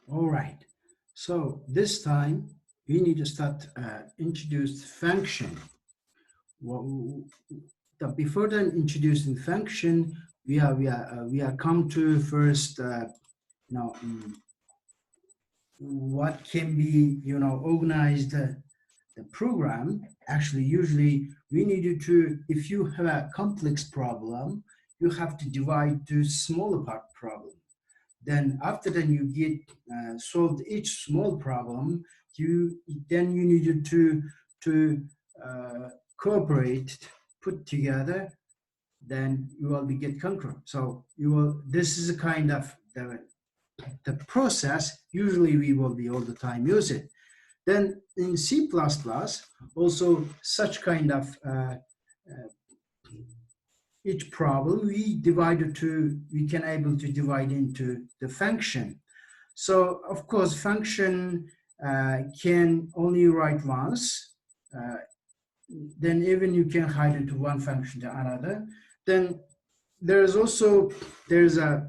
All right. So this time we need to start introduce function. Well, before then introducing function, we are come to first now what can be organized the program. Actually, usually we needed to, if you have a complex problem, you have to divide to smaller part problem. Then after then you get solved each small problem, you then you needed to cooperate, put together, then you will be get conquer. So you will, this is a kind of the process usually we will be all the time use it. Then in C++, also such kind of each problem we can able to divide into the function. So of course function can only write once, uh, then even you can hide into one function to another. Then there's a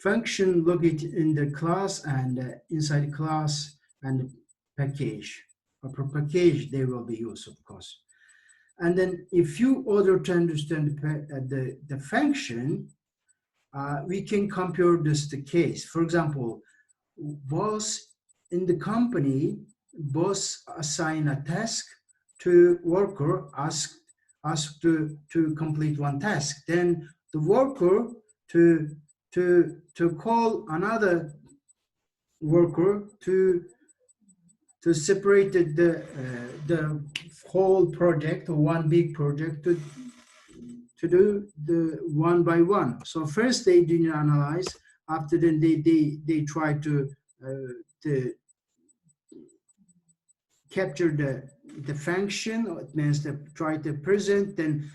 function located in the class and inside the class and package. Or per package they will be used, of course. And then if you order to understand the function, we can compare this the case. For example, boss in the company, boss assign a task to worker, ask to complete one task. Then the worker to call another worker to separate the whole project or one big project to do the one by one. So first they didn't analyze. After then they try to capture the function. It means they try to present. Then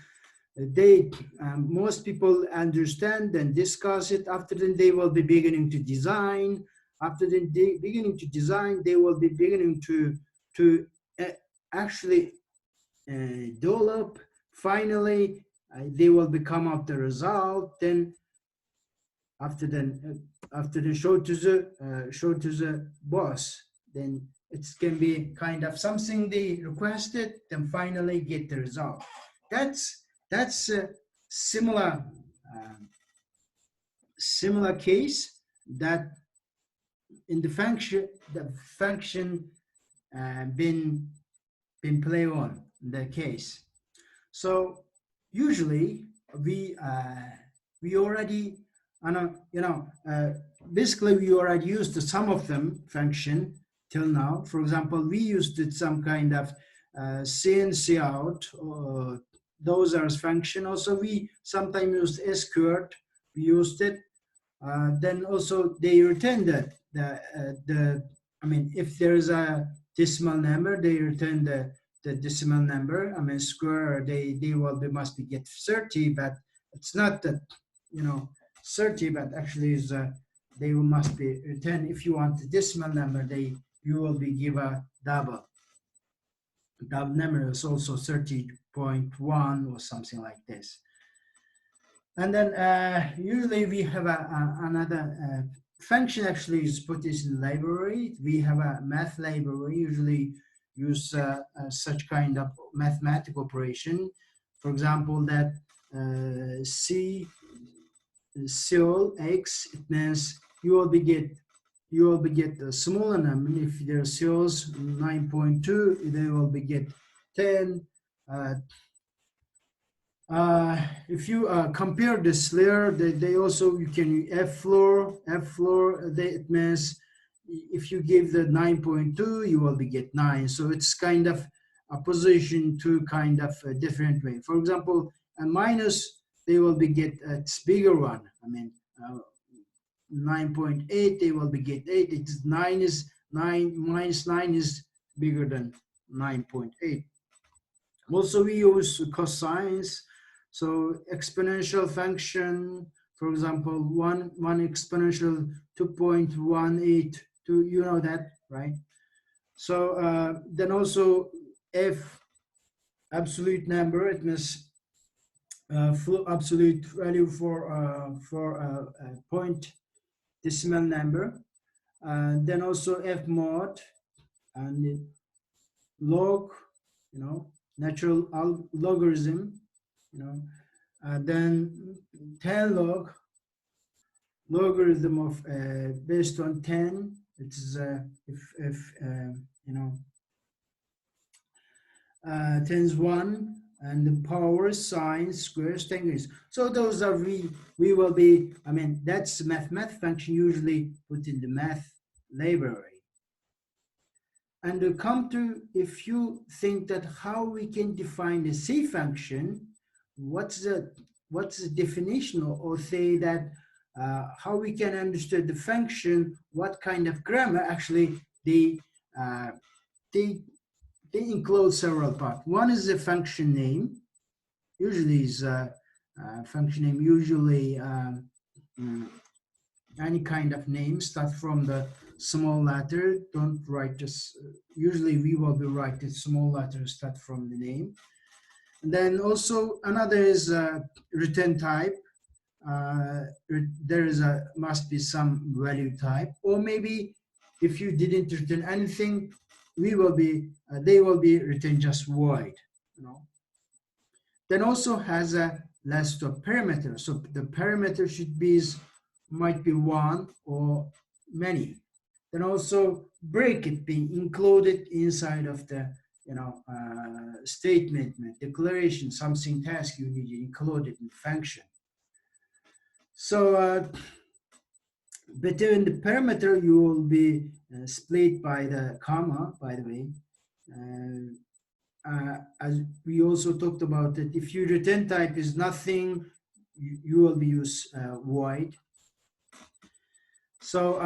they most people understand and discuss it. After then they will be beginning to design. After then they beginning to design, they will be beginning to actually develop. Finally they will become up the result. Then after the show to the boss, then it can be kind of something they requested, then finally get the result. That's a similar similar case that in the function been play on the case. So usually we already basically we already used some of them function till now. For example, we used it some kind of CNC out, or those are function. Also we sometimes used squared, we used it. Then also they return the I mean, if there is a decimal number, they return the decimal number. I mean, square, they will, they must be get 30, but it's not that 30, but actually is they must be return. If you want the decimal number, you will be give a double. Double number is also 30.1 or something like this. And then usually we have another function actually is put this in library. We have a math library, usually use such kind of mathematical operation. For example, that C cell X, it means you will be get a smaller number. If there are cells 9.2, they will be get 10. If you compare this layer, they also, you can F floor, it means if you give the 9.2, you will be get 9. So it's kind of a position to kind of a different way. For example, a minus, they will be get it's bigger one. I mean, 9.8, they will be get 8. It's 9 is 9 minus 9 is bigger than 9.8. Also, we use cosines. So exponential function, for example, one exponential 2.182, you know that, right? So then also f absolute number, it means full absolute value for point decimal number, then also f mod and log, natural logarithm, then 10 logarithm of based on 10. It's if 10 is 1, and the power, sine, squares, tangents. So those are we will be, that's the math function usually put in the math library. And to come to, if you think that how we can define the C function, what's the definition, or say that how we can understand the function, what kind of grammar actually they include several parts. One is the function name. Usually is function name, usually any kind of name start from the small letter. Don't write this. Usually we will be writing small letters start from the name. And then also another is return type. There is must be some value type, or maybe if you didn't return anything, they will be returned just void. Then also has a list of parameters. So the parameter might be one or many. Then also bracket being included inside of the statement, declaration, something task you need included in the function. So between the parameter you will be split by the comma, by the way. As we also talked about that, if your return type is nothing, you will be use void. So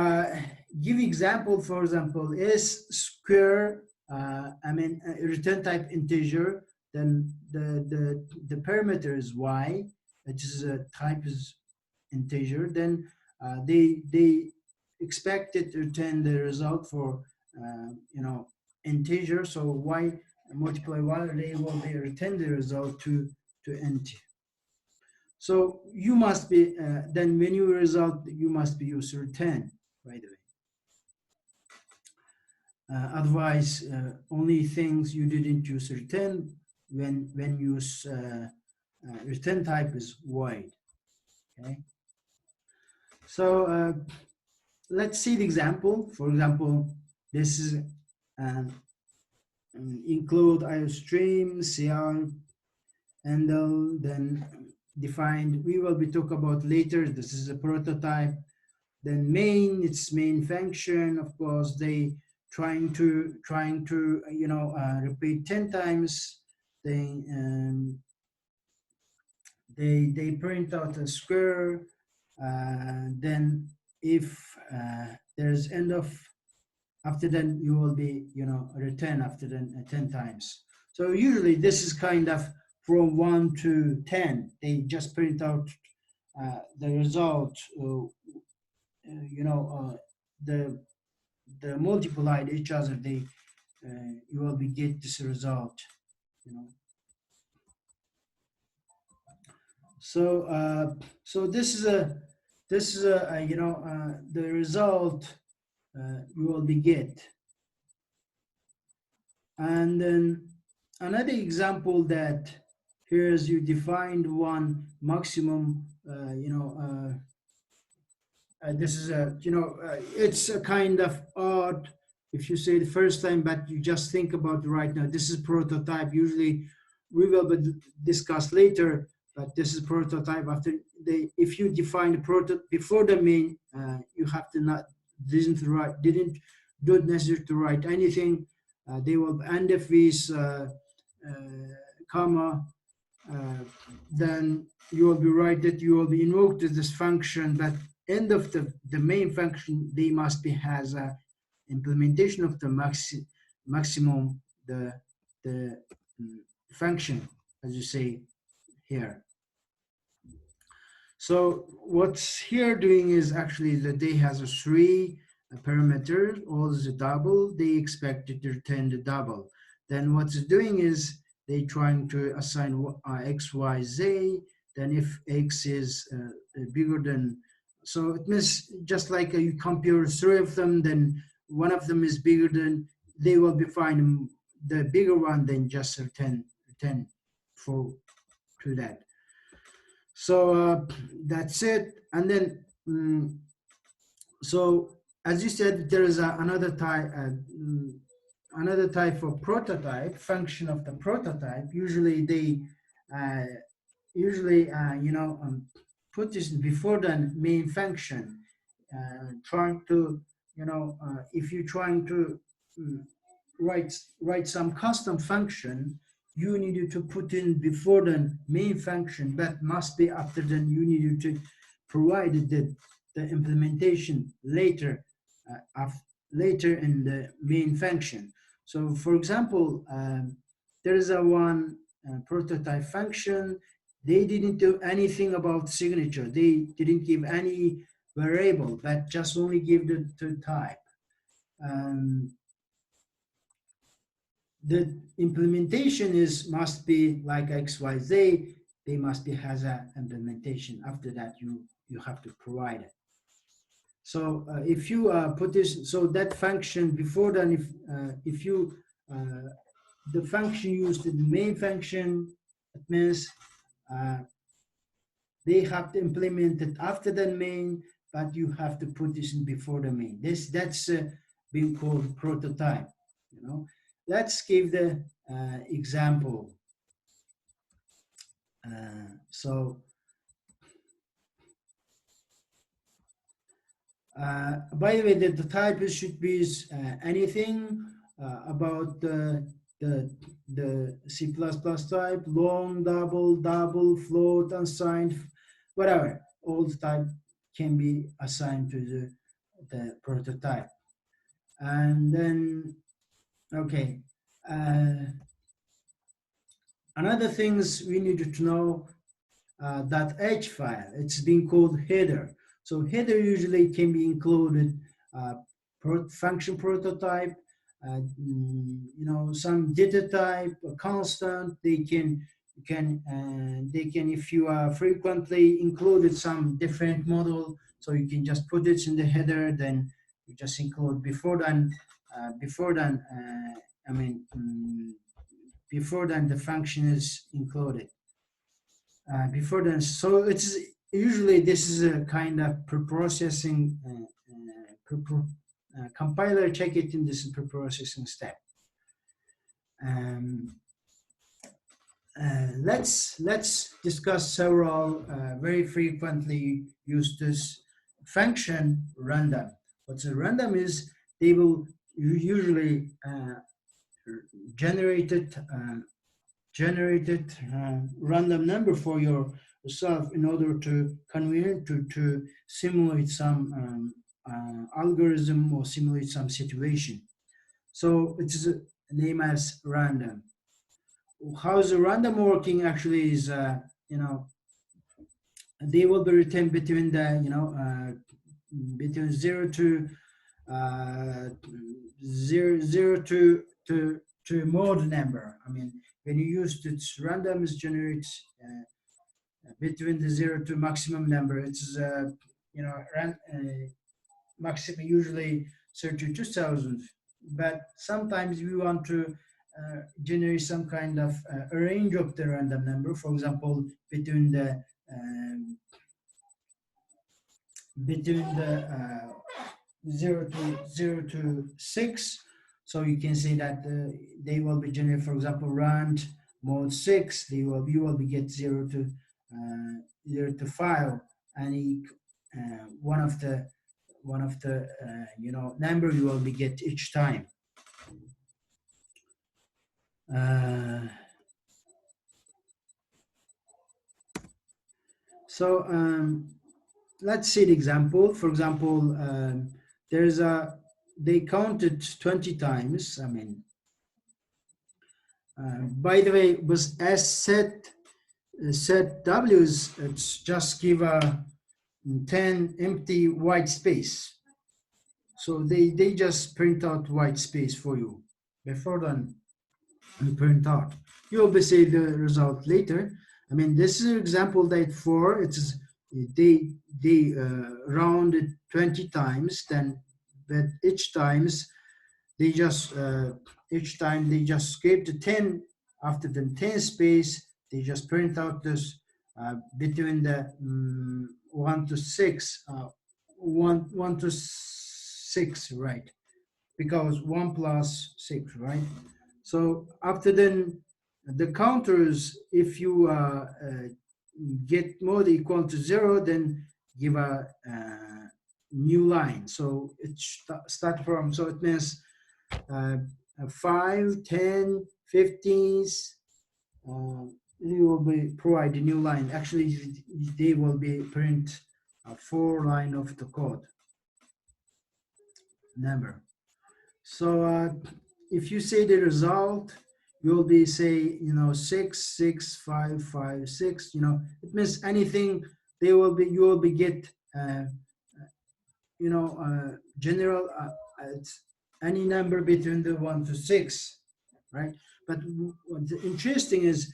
give example, for example, is square, return type integer, then the parameter is y, which is type is integer, then they expected to return the result for integer, so y multiply y, they will be return the result to int. So you must be then when you result you must be use return, by the way. Otherwise only things you didn't use return when use return type is void. Okay, so let's see the example. For example, this is include iostream, cr, handle, then defined. We will be talk about later. This is a prototype. Then main, its main function. Of course, they trying to repeat 10 times. They print out a square. Then if there's end of, after then you will be return after then 10 times. So usually this is kind of from 1 to 10. They just print out the result. The multiplied each other. They you will be get this result. So so this is a the result you will be get. And then another example that here is you defined one maximum this is a it's a kind of odd if you say the first time, but you just think about right now. This is prototype. Usually we will be discussed later, but this is prototype. After if you define the prototype before the main, you have to didn't necessary to write anything. They will end of with comma. Then you will be right that you will be invoked this function, but end of the main function they must be has a implementation of the maximum the function, as you say here. So what's here doing is actually that they has a 3 parameters, all is a double. They expect it to return the double. Then what's it doing is they trying to assign x, y, z. Then if x is bigger than so it means just like you compare three of them, then one of them is bigger than, they will be fine the bigger one, then just return for to that. So that's it. And then so as you said, there is another type of prototype, function of the prototype. Usually they put this before the main function, trying to, if you're trying to write some custom function, you needed to put in before the main function, but must be after then you needed to provide the implementation later, later in the main function. So for example, there is one prototype function. They didn't do anything about signature. They didn't give any variable, but just only give the type. The implementation must be like XYZ. They must be has an implementation. After that, you have to provide it. So if you put this, so that function before then, if you the function used in the main function, it means they have to implement it after the main, but you have to put this in before the main. That's being called prototype. Let's give the example. By the way, the type should be anything about the C++ type, long, double, float, unsigned, whatever. All the type can be assigned to the prototype. And then, okay. Another things we needed to know, .h file, it's being called header. So header usually can be included function prototype, some data type, a constant. They can if you are frequently included some different model, so you can just put it in the header. Then you just include before then the function is included. Before then, so it's usually this is a kind of pre-processing compiler check it in this pre-processing step. Let's discuss several very frequently used this function random. What's a random is they will usually generated random number for yourself in order to convert to simulate some algorithm or simulate some situation. So it's named as random. How is the random working actually is they will be returned between the between 0 to 0 to mode number. I mean, when you use this random, it generates between the 0 to maximum number. It's maximum usually 32,000, but sometimes we want to generate some kind of a range of the random number. For example, between the 0 to 6. So you can say that they will be generated, for example, rand mode 6. You will be get 0 to 5. Any one of the number you will be get each time. Let's see the example. For example, they counted 20 times. I mean, by the way, was as set W's, it's just give a 10 empty white space. So they just print out white space for you before then print out. You will be see the result later. I mean, this is an example that for it's they rounded 20 times, then but each time they just skip the 10. After the 10 space, they just print out this between the 1 to 6, 1 to 6, right? Because 1 plus 6, right? So after then, the counters, if you get more than equal to 0, then give a new line. So it start from, so it means 5, 10, 15s, you will be provide a new line. Actually, they will be print a 4 line of the code number. So if you say the result, you'll be say 6, 6, 5, 5, 6. It means anything. You will be get general it's any number between the 1 to 6, right? But what's interesting is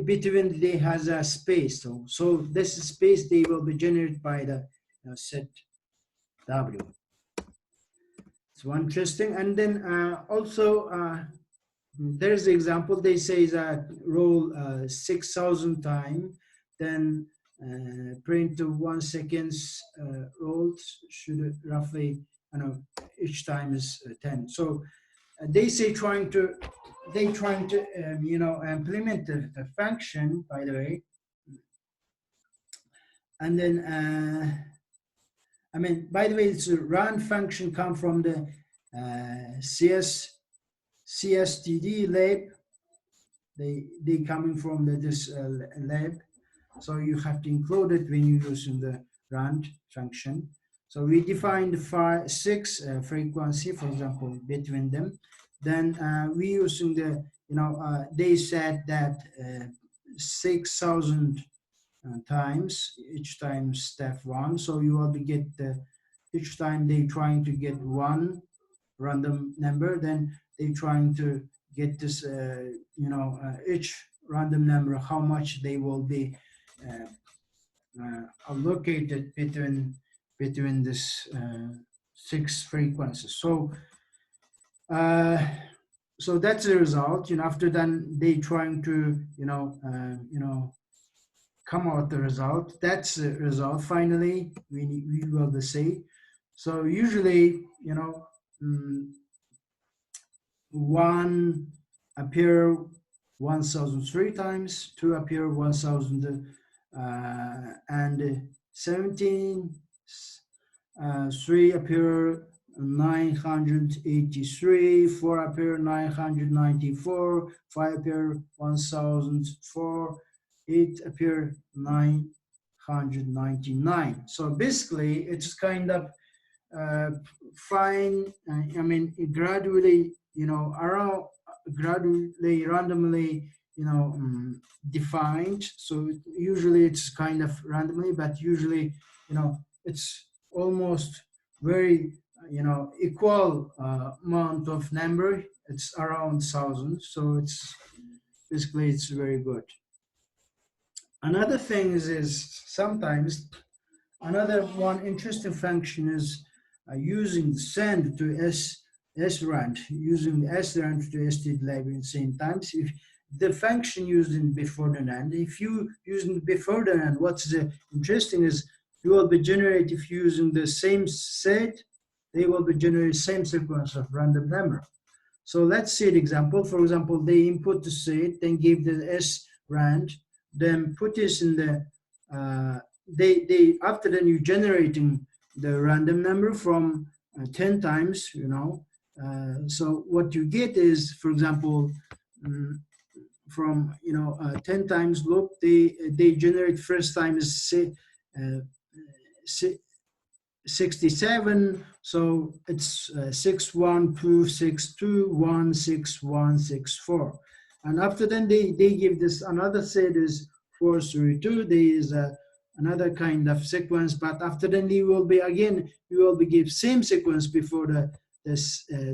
between they has a space. So this space they will be generated by the set W. It's one interesting. And then also there's the example. They say that roll 6,000 times, then print to 1 second rolled should roughly, each time is 10. So they say trying to implement the function, by the way. And then by the way, it's a rand function come from the cstdlib. They coming from this lab, so you have to include it when you're using the rand function. So we defined 6 frequency, for example, between them. Then we using the they said that 6,000 times, each time step 1. So you will be get each time they trying to get 1 random number, then they trying to get this each random number, how much they will be allocated between this 6 frequencies. So so that's the result. After then they trying to come out the result. That's the result. Finally, we will see. So usually 1 appear 1,003 times, 2 appear 1,017, 3 appear 983, 4 appear 994, 5 appear 1,004, 8 appear 999. So basically, it's kind of fine. Gradually, around gradually, randomly, defined. So usually it's kind of randomly, but usually, it's almost very, equal amount of number. It's around 1,000. So it's basically it's very good. Another thing is sometimes another one interesting function is using send to srand, using srand to stdlib at the same time. If the function using before the and, if you using before the and, what's the interesting is you will be generating, if you using the same set, they will be generating same sequence of random number. So let's see an example. For example, they input the set, then give the srand, then put this in the they after then you generating the random number from 10 times, so what you get is, for example, from 10 times loop, they generate first time is 67, so it's 61262166164, and after then they give this another set is 432. There is another kind of sequence, but after then you will be give same sequence before the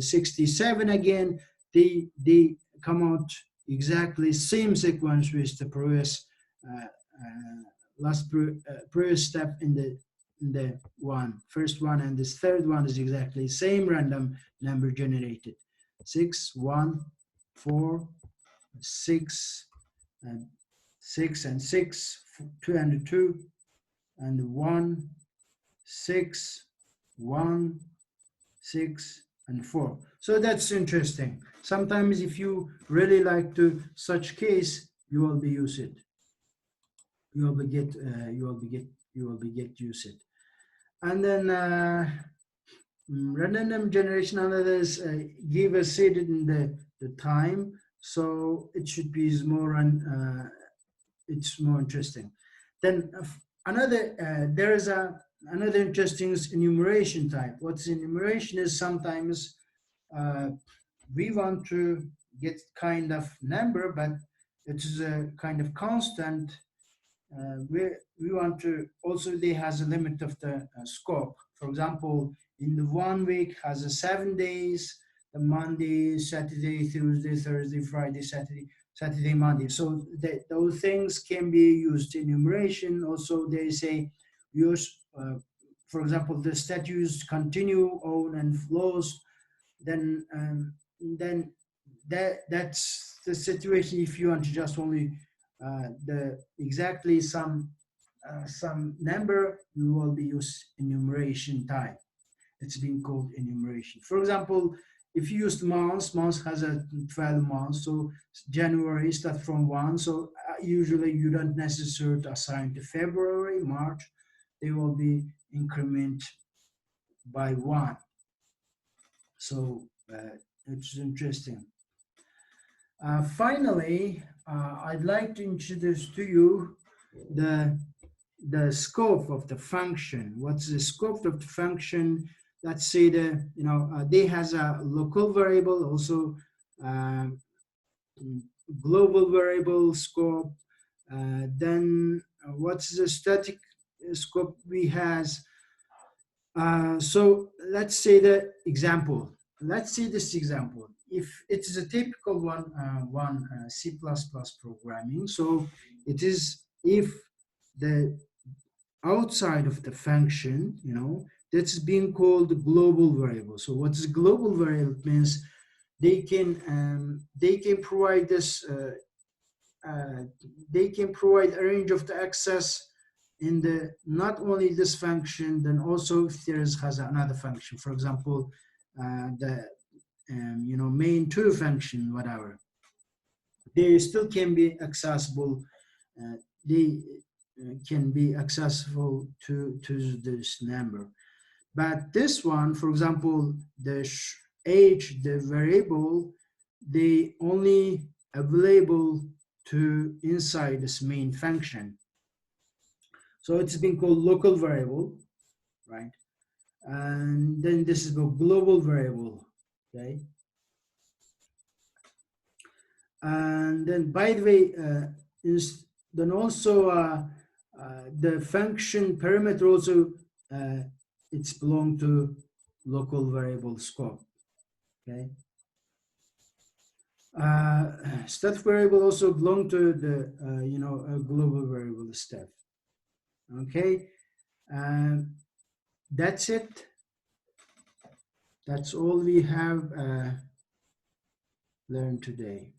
67 again. They come out exactly same sequence with the previous previous step in the first one, and this third one is exactly same random number generated. 6, 1, 4, 6, and 6 and 6, 2 and 2, and 1, 6, 1, 6, and 4. So that's interesting. Sometimes if you really like to such case, you will be use it. You will be get use it. And then random generation analysis give us stated in the time, so it should be more it's more interesting. Then another there is another interesting enumeration type. What's enumeration is sometimes we want to get kind of number, but it is a kind of constant. We want to also, they has a limit of the scope. For example, in the 1 week has a 7 days, the Monday, Saturday, Tuesday, Thursday, Friday, Saturday, Monday. So those things can be used in enumeration. Also, they say use, for example, the statues continue, on, and flows. Then that's the situation. If you want to just only the exactly some number, you will be use enumeration type. It's being called enumeration. For example, if you use months has a 12 months, so January start from 1, so usually you don't necessarily assign to February, March, they will be increment by 1. So it's interesting. Finally, I'd like to introduce to you the scope of the function. What's the scope of the function? Let's say they has a local variable, also global variable scope. Then what's the static scope we has? So let's say the example. Let's see this example. If it is a typical one, C++ programming, so it is if the outside of the function, that's being called the global variable. So what is global variable? It means they can provide this. They can provide a range of the access in the not only this function, then also if there has another function. For example, the main2 function, whatever, they still can be accessible. They can be accessible to this number. But this one, for example, the age, the variable, they only available to inside this main function. So it's been called local variable, right? And then this is a global variable, okay? And then, by the way, then also the function parameter also it's belong to local variable scope, okay? Static variable also belong to the a global variable step. Okay, that's it. That's all we have learned today.